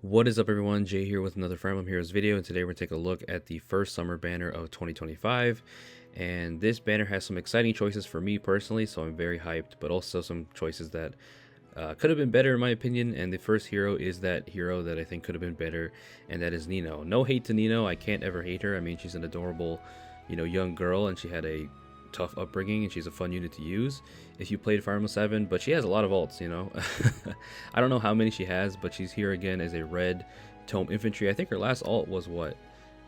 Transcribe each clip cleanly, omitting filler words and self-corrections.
What is up, everyone? Jay here with another Fire Emblem Heroes video, and today we're taking a look at the first summer banner of 2025. And this banner has some exciting choices for me personally, so I'm very hyped, but also some choices that could have been better in my opinion. And the first hero is that hero that I think could have been better, and that is Nino. No hate to Nino, I can't ever hate her. I mean, she's an adorable, young girl, and she had a tough upbringing, and she's a fun unit to use if you played Fire Emblem 7, but she has a lot of ults. I don't know how many she has, but she's here again as a red tome infantry. I think her last ult was what,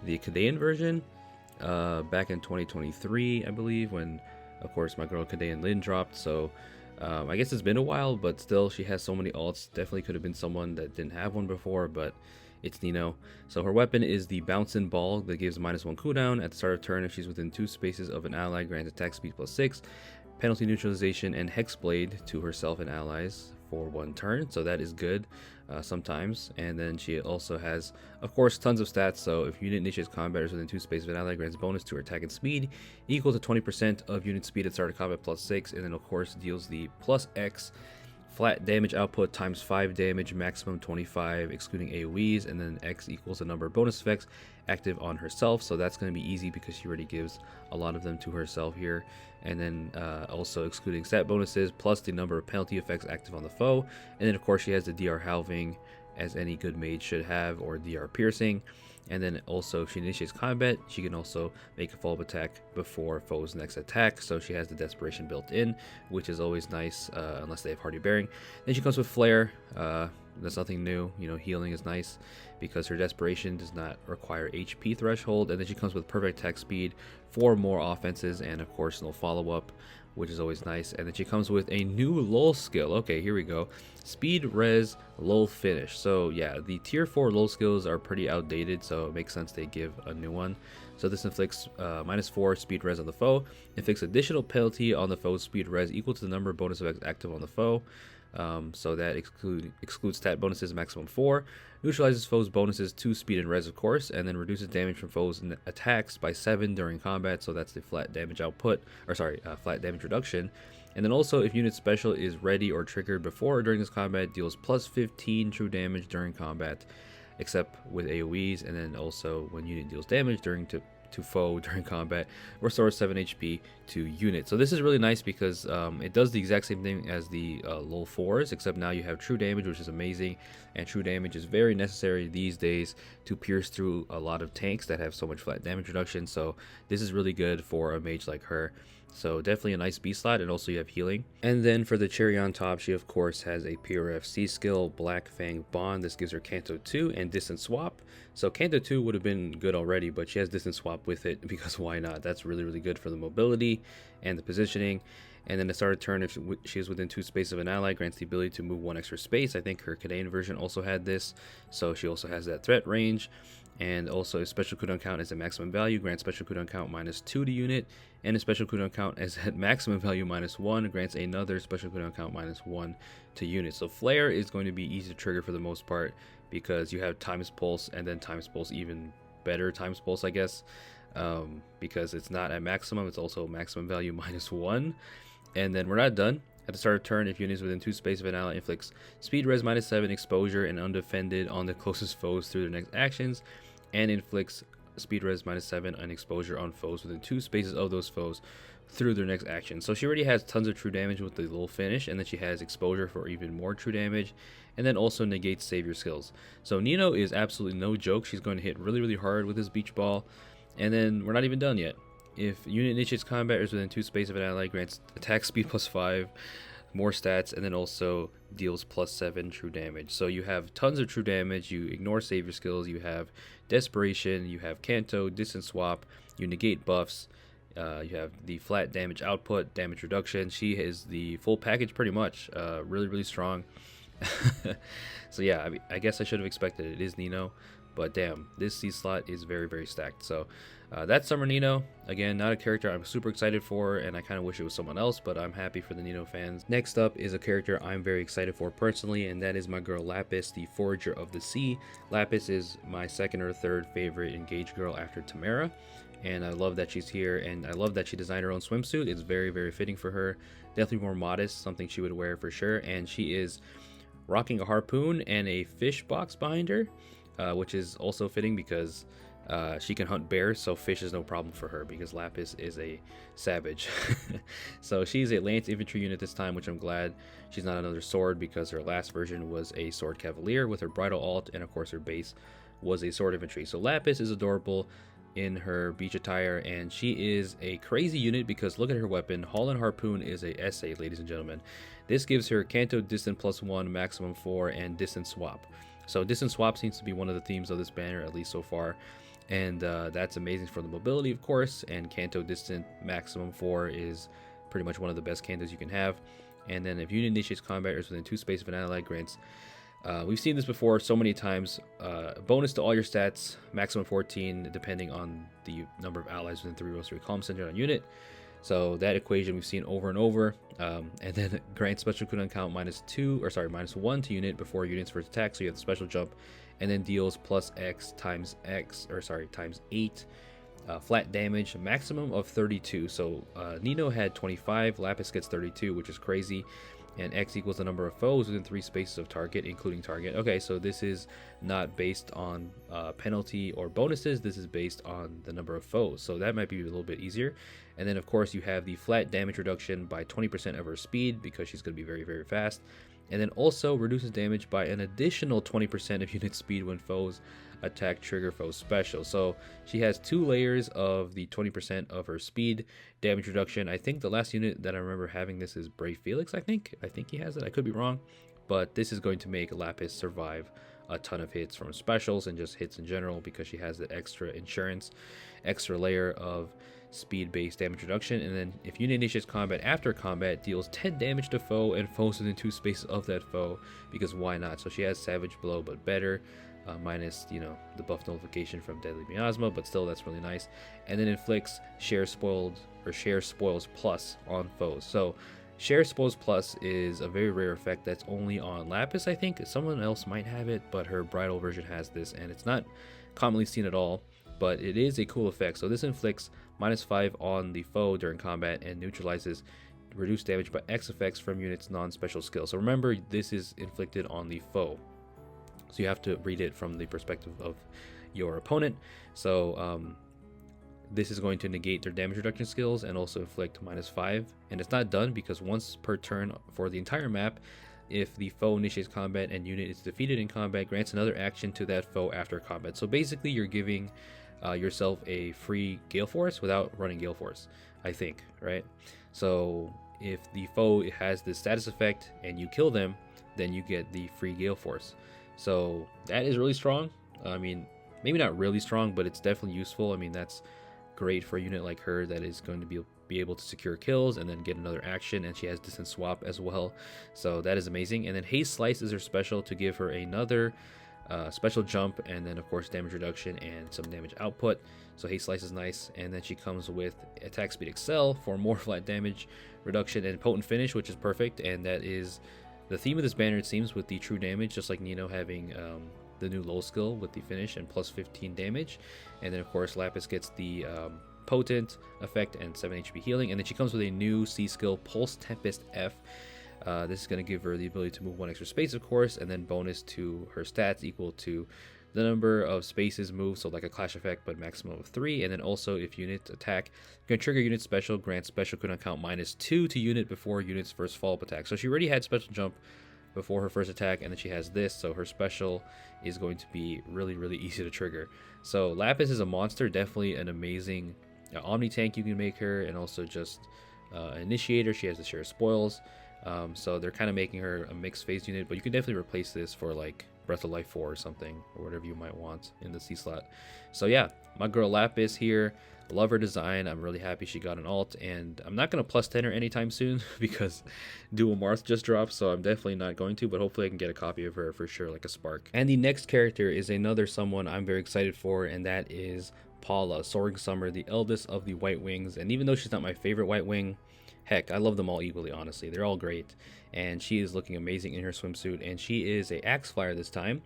the Kadean version back in 2023, I believe, when of course my girl Kadean Lin dropped. So I guess it's been a while, but still she has so many ults. Definitely could have been someone that didn't have one before, but it's Nino. So her weapon is the Bouncing Ball that gives -1 cooldown at the start of turn if she's within 2 spaces of an ally, grants attack speed +6, penalty neutralization, and Hexblade to herself and allies for 1 turn. So that is good sometimes. And then she also has, of course, tons of stats. So if unit initiates combat or is within 2 spaces of an ally, grants bonus to her attack and speed equal to 20% of unit speed at start of combat +6, and then of course deals the +X flat damage output times 5 damage, maximum 25, excluding AoEs, and then X equals the number of bonus effects active on herself. So that's going to be easy because she already gives a lot of them to herself here. And then also excluding stat bonuses plus the number of penalty effects active on the foe. And then of course she has the DR halving, as any good mage should have, or DR piercing. And then also if she initiates combat, she can also make a follow-up attack before foe's next attack. So she has the desperation built in, which is always nice, unless they have hardy bearing. Then she comes with flare. That's nothing new. Healing is nice because her desperation does not require HP threshold. And then she comes with perfect attack speed for more offenses, and of course no follow-up, which is always nice. And then she comes with a new lull skill. Okay, here we go. Speed res lull finish. So yeah, the tier 4 lull skills are pretty outdated, so it makes sense they give a new one. So this inflicts -4 speed res on the foe, inflicts additional penalty on the foe's speed res equal to the number of bonus effects active on the foe. So that excludes stat bonuses, maximum 4, neutralizes foes bonuses to speed and res, of course, and then reduces damage from foes attacks by 7 during combat. So that's the flat damage output, or sorry, flat damage reduction. And then also if unit special is ready or triggered before or during this combat, deals +15 true damage during combat, except with AoEs. And then also when unit deals damage to foe during combat, restores 7 HP to unit. So this is really nice because it does the exact same thing as the lull 4s, except now you have true damage, which is amazing. And true damage is very necessary these days to pierce through a lot of tanks that have so much flat damage reduction. So this is really good for a mage like her. So definitely a nice B slot, and also you have healing. And then for the cherry on top, she of course has a PRFC skill, Black Fang Bond. This gives her Canto 2 and Distance Swap. So Canto 2 would have been good already, but she has Distance Swap with it because why not? That's really good for the mobility and the positioning. And then the start of turn, if she is within 2 spaces of an ally, grants the ability to move 1 extra space. I think her Kadean version also had this, so she also has that threat range. And also a special cooldown count is at maximum value, grants special cooldown count -2 to unit, and a special cooldown count is at maximum value -1, grants another special cooldown count -1 to unit. So flare is going to be easy to trigger for the most part because you have times pulse, and then times pulse even better times pulse, I guess, because it's not at maximum, it's also maximum value -1. And then we're not done. At the start of turn, if unit is within 2 spaces of an ally, inflicts speed res -7, exposure, and undefended on the closest foes through their next actions, and inflicts speed res -7 and exposure on foes within 2 spaces of those foes through their next action. So she already has tons of true damage with the lull finish, and then she has exposure for even more true damage, and then also negates savior skills. So Nino is absolutely no joke. She's going to hit really hard with this beach ball. And then we're not even done yet. If unit initiates combat or is within 2 spaces of an ally, grants attack speed +5, more stats, and then also deals +7 true damage. So you have tons of true damage, you ignore savior skills, you have desperation, you have Canto, Distance Swap, you negate buffs, you have the flat damage output, damage reduction. She is the full package pretty much, really strong. So yeah, I guess I should have expected it. It is Nino, but damn, this C slot is very stacked. So that's Summer Nino. Again, not a character I'm super excited for, and I kind of wish it was someone else, but I'm happy for the Nino fans. Next up is a character I'm very excited for personally, and that is my girl Lapis, the Forager of the Sea. Lapis is my 2nd or 3rd favorite engaged girl after THEYRE, and I love that she's here, and I love that she designed her own swimsuit. It's very fitting for her. Definitely more modest, something she would wear for sure, and she is rocking a harpoon and a fish box behind her, which is also fitting because she can hunt bears, so fish is no problem for her because Lapis is a savage. So she's a lance infantry unit this time, which I'm glad she's not another sword, because her last version was a sword cavalier with her bridal alt, and of course her base was a sword infantry. So Lapis is adorable in her beach attire, and she is a crazy unit because look at her weapon. Haul and Harpoon is a SA, ladies and gentlemen. This gives her Canto Distant +1, Maximum 4, and Distance Swap. So Distance Swap seems to be one of the themes of this banner, at least so far. And that's amazing for the mobility, of course, and Canto Distant Maximum 4 is pretty much one of the best cantos you can have. And then if unit initiates combat or is within 2 space of an ally, grants, we've seen this before so many times, bonus to all your stats, maximum 14, depending on the number of allies within 3 rows 3 columns centered on unit. So that equation we've seen over and over. And then grant special cooldown count -1 to unit before unit's first attack, so you have the special jump, and then deals +X times 8 flat damage, maximum of 32. So Nino had 25, Lapis gets 32, which is crazy. And X equals the number of foes within 3 spaces of target, including target. Okay, so this is not based on penalty or bonuses. This is based on the number of foes. So that might be a little bit easier. And then, of course, you have the flat damage reduction by 20% of her speed because she's going to be very, very fast. And then also reduces damage by an additional 20% of unit speed when foes attack trigger foe special. So she has 2 layers of the 20% of her speed damage reduction. I think the last unit that I remember having this is Brave Felix. I think he has it. I could be wrong, but this is going to make Lapis survive a ton of hits from specials and just hits in general because she has the extra insurance, extra layer of speed-based damage reduction. And then if unit initiates combat after combat, deals 10 damage to foe and foes within 2 spaces of that foe, because why not? So she has Savage Blow but better, minus the buff nullification from Deadly Miasma, but still that's really nice. And then inflicts Share Spoils Plus on foes. So Share Spoils Plus is a very rare effect that's only on Lapis. I think someone else might have it, but her bridal version has this, and it's not commonly seen at all, but it is a cool effect. So this inflicts -5 on the foe during combat and neutralizes reduced damage by X effects from units non-special skill. So remember, this is inflicted on the foe, so you have to read it from the perspective of your opponent. So this is going to negate their damage reduction skills and also inflict -5. And it's not done because once per turn for the entire map, if the foe initiates combat and unit is defeated in combat, grants another action to that foe after combat. So basically you're giving yourself a free Gale Force without running Gale Force, I think, right? So if the foe has this status effect and you kill them, then you get the free Gale Force. So that is really strong. I mean, maybe not really strong, but it's definitely useful. I mean, that's great for a unit like her that is going to be able to secure kills and then get another action, and she has Distance Swap as well. So that is amazing. And then Haste Slice is her special to give her another special jump, and then of course damage reduction and some damage output. So Haste Slice is nice. And then she comes with Attack Speed Excel for more flat damage reduction and Potent Finish, which is perfect. And that is the theme of this banner, it seems, with the true damage, just like Nino having the new low skill with the finish and +15 damage. And then of course Lapis gets the potent effect and 7 HP healing. And then she comes with a new C skill, Pulse Tempest F. This is going to give her the ability to move 1 extra space, of course, and then bonus to her stats equal to the number of spaces moved, so like a clash effect, but maximum of 3. And then also, if units attack, you can trigger unit special, grant special cooldown count -2 to unit before unit's first follow-up attack. So she already had special jump before her first attack, and then she has this, so her special is going to be really, really easy to trigger. So Lapis is a monster, definitely an amazing Omni tank you can make her, and also just initiator. She has the Share Spoils. So they're kind of making her a mixed phase unit, but you can definitely replace this for like Breath of Life 4 or something, or whatever you might want in the C slot. So yeah, my girl Lapis here, love her design. I'm really happy she got an alt, and I'm not going to +10 her anytime soon because Dual Marth just dropped, so I'm definitely not going to, but hopefully I can get a copy of her for sure, like a Spark. And the next character is another someone I'm very excited for, and that is Palla, Soaring Summer, the eldest of the White Wings. And even though she's not my favorite White Wing, heck, I love them all equally, honestly. They're all great. And she is looking amazing in her swimsuit. And she is a Axe Flyer this time.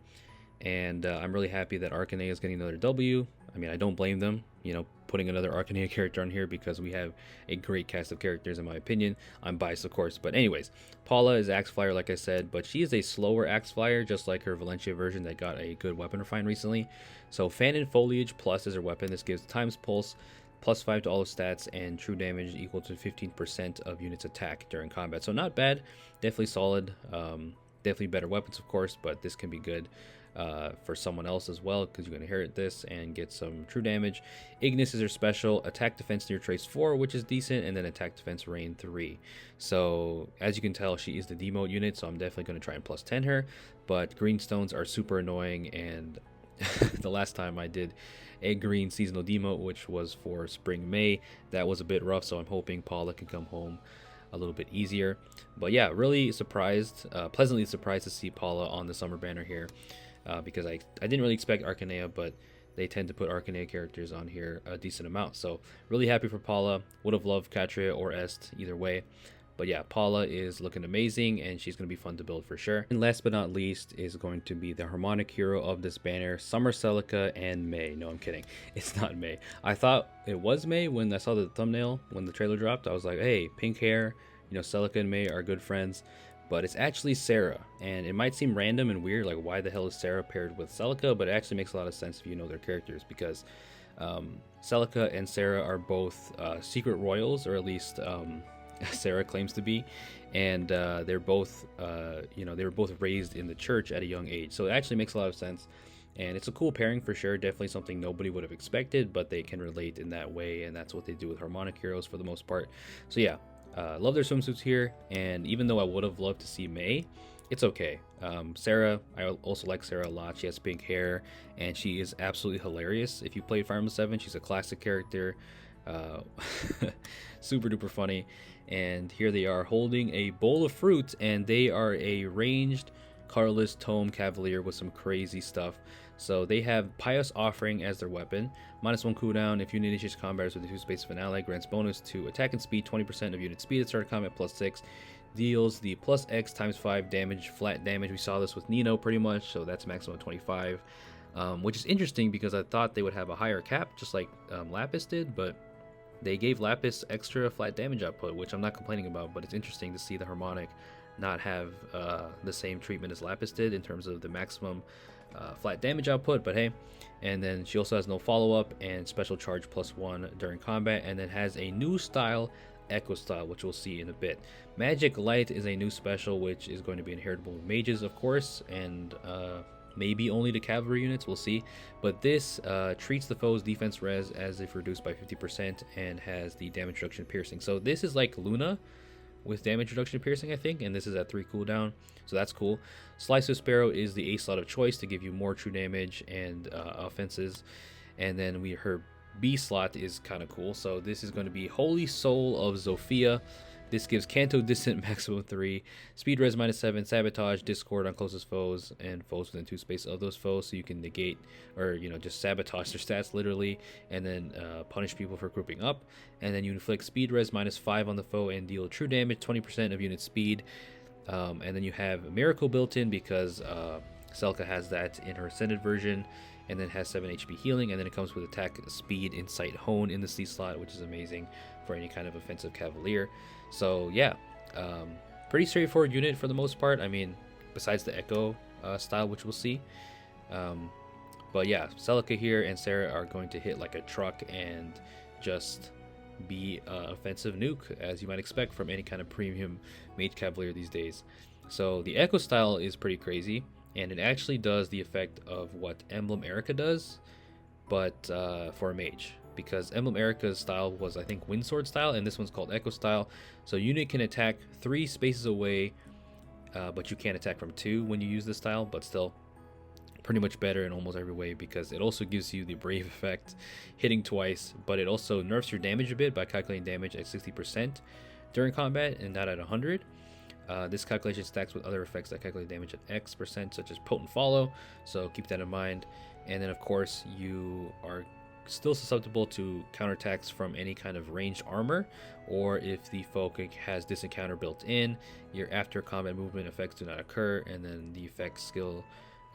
And I'm really happy that Arcanea is getting another W. I mean, I don't blame them, you know, putting another Arcanea character on here because we have a great cast of characters in my opinion. I'm biased, of course, but anyways, Palla is Axe Flyer, like I said, but she is a slower Axe Flyer, just like her Valencia version that got a good weapon refine recently. So Fan and Foliage Plus is her weapon. This gives Times Pulse, +5 to all of stats, and true damage equal to 15% of units attack during combat. So not bad, definitely solid. Definitely better weapons, of course, but this can be good for someone else as well, because you can inherit this and get some true damage. Ignis is her special, attack defense near trace 4, which is decent, and then attack defense rain 3. So as you can tell, she is the demote unit, so I'm definitely going to try and +10 her. But green stones are super annoying, and the last time I did a green seasonal demote, which was for spring May, that was a bit rough, so I'm hoping Palla can come home a little bit easier. But yeah, really surprised, pleasantly surprised to see Palla on the summer banner here, because I didn't really expect Arcanea, but they tend to put Arcanea characters on here a decent amount. So really happy for Palla. Would have loved Catria or Est either way. But yeah, Palla is looking amazing, and she's going to be fun to build for sure. And last but not least is going to be the harmonic hero of this banner, Summer Celica and May. No, I'm kidding. It's not May. I thought it was May when I saw the thumbnail, when the trailer dropped. I was like, hey, pink hair, you know, Celica and May are good friends. But it's actually Serra, and it might seem random and weird, like why the hell is Serra paired with Celica, but it actually makes a lot of sense if you know their characters, because Celica and Serra are both secret royals, or at least Serra claims to be, and they're both, you know, they were both raised in the church at a young age, so it actually makes a lot of sense, and it's a cool pairing for sure. Definitely something nobody would have expected, but they can relate in that way, and that's what they do with harmonic heroes for the most part. So yeah, love their swimsuits here, and even though I would have loved to see May, it's okay. Serra, I also like Serra a lot. She has pink hair, and she is absolutely hilarious. If you played Fire Emblem 7, she's a classic character. Super duper funny. And here they are holding a bowl of fruit, and they are a ranged colorless tome cavalier with some crazy stuff. So they have Pious Offering as their weapon. -1 cooldown. If you initiate combat with the 2 space of an ally, grants bonus to attack and speed, 20% of unit speed at start of combat, +6. Deals the +X times 5 damage, flat damage. We saw this with Nino pretty much, so that's maximum 25. Which is interesting because I thought they would have a higher cap, just like Lapis did, but they gave Lapis extra flat damage output, which I'm not complaining about, but it's interesting to see the harmonic not have the same treatment as Lapis did in terms of the maximum flat damage output, but hey. And then she also has no follow-up and special charge +1 during combat, and then has a new style, Echo Style, which we'll see in a bit. Magic Light is a new special, which is going to be inheritable with mages, of course, and maybe only to cavalry units, we'll see. But this treats the foe's defense res as if reduced by 50% and has the damage reduction piercing. So this is like Luna with damage reduction piercing, I think, and this is at 3 cooldown, so that's cool. Slice of Sparrow is the A slot of choice to give you more true damage and offenses, and then her B slot is kind of cool. So this is going to be Holy Soul of Zofia. This gives Canto Distant maximum 3, speed res -7, sabotage, discord on closest foes, and foes within 2 space of those foes, so you can negate, or you know, just sabotage their stats literally, and then punish people for grouping up. And then you inflict speed res -5 on the foe and deal true damage, 20% of unit speed. And then you have Miracle built in because Celica has that in her Ascended version, and then has 7 HP healing, and then it comes with attack speed, insight, hone in the C slot, which is amazing for any kind of offensive cavalier. So yeah, pretty straightforward unit for the most part. I mean, besides the Echo style, which we'll see. But yeah, Celica here and Serra are going to hit like a truck and just be offensive nuke, as you might expect from any kind of premium mage cavalier these days. So the Echo style is pretty crazy, and it actually does the effect of what Emblem Erica does, but for a mage. Because Emblem Erica's style was, I think, Windsword style, and this one's called Echo style. So unit can attack 3 spaces away, but you can't attack from 2 when you use this style, but still pretty much better in almost every way, because it also gives you the Brave effect, hitting twice, but it also nerfs your damage a bit by calculating damage at 60% during combat and not at 100. This calculation stacks with other effects that calculate damage at X%, such as Potent Follow, so keep that in mind. And then of course you are still susceptible to counterattacks from any kind of ranged armor, or if the foe has disencounter built in, your after combat movement effects do not occur, and then the effect skill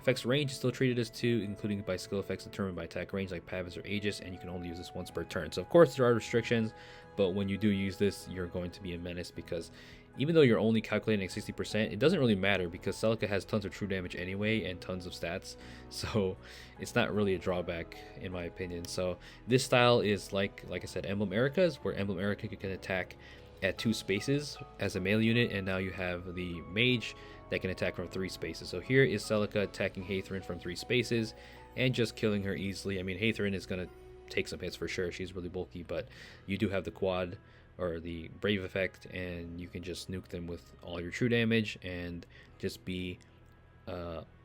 Effects range is still treated as 2, including by skill effects determined by attack range like Pavis or Aegis, and you can only use this once per turn. So of course there are restrictions, but when you do use this, you're going to be a menace, because even though you're only calculating 60%, it doesn't really matter because Celica has tons of true damage anyway and tons of stats, so it's not really a drawback in my opinion. So this style is like I said, Emblem Erica's, where Emblem Erica can attack at 2 spaces as a melee unit, and now you have the mage that can attack from 3 spaces. So here is Celica attacking Haythryn from 3 spaces and just killing her easily. I mean, Haythryn is going to take some hits for sure. She's really bulky, but you do have the quad or the brave effect, and you can just nuke them with all your true damage and just be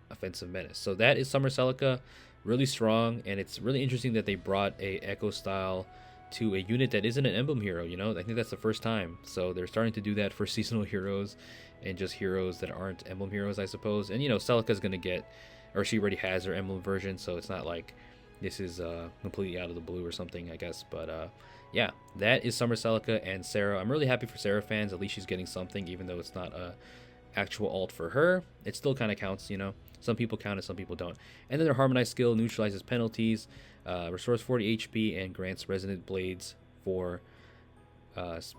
offensive menace. So that is Summer Celica, really strong, and it's really interesting that they brought a echo style to a unit that isn't an emblem hero. You know, I think that's the first time, so they're starting to do that for seasonal heroes and just heroes that aren't emblem heroes, I suppose. And you know, Celica's gonna get, or she already has her emblem version, so it's not like this is completely out of the blue or something, I guess. But yeah, that is Summer Celica and Serra. I'm really happy for Serra fans. At least she's getting something, even though it's not a actual alt for her. It still kind of counts, you know. Some people count it, some people don't. And then their Harmonized skill neutralizes penalties, restores 40 HP, and grants Resonant Blades for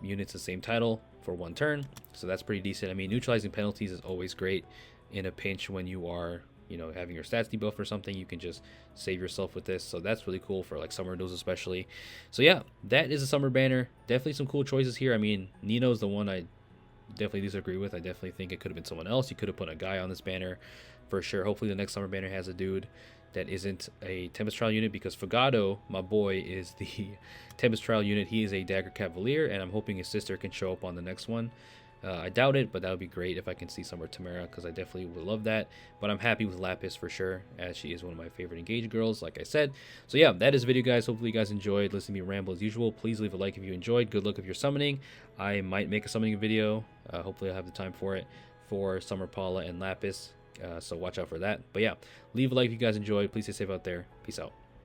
units the same title for 1 turn. So that's pretty decent. I mean, neutralizing penalties is always great in a pinch when you are, you know, having your stats debuff or something. You can just save yourself with this, so that's really cool for like summer duels especially. So yeah, that is a summer banner. Definitely some cool choices here. I mean, Nino's the one I definitely disagree with. I definitely think it could have been someone else. You could have put a guy on this banner for sure. Hopefully the next summer banner has a dude that isn't a Tempest Trial unit, because Fogado, my boy, is the Tempest Trial unit. He is a Dagger Cavalier, and I'm hoping his sister can show up on the next one. I doubt it, but that would be great if I can see Summer Tamara, because I definitely would love that. But I'm happy with Lapis for sure, as she is one of my favorite engaged girls, like I said. So yeah, that is the video, guys. Hopefully you guys enjoyed listening to me ramble as usual. Please leave a like if you enjoyed. Good luck if you're summoning. I might make a summoning video. Hopefully I'll have the time for it, for Summer Palla and Lapis. So watch out for that. But yeah, leave a like if you guys enjoyed. Please stay safe out there. Peace out.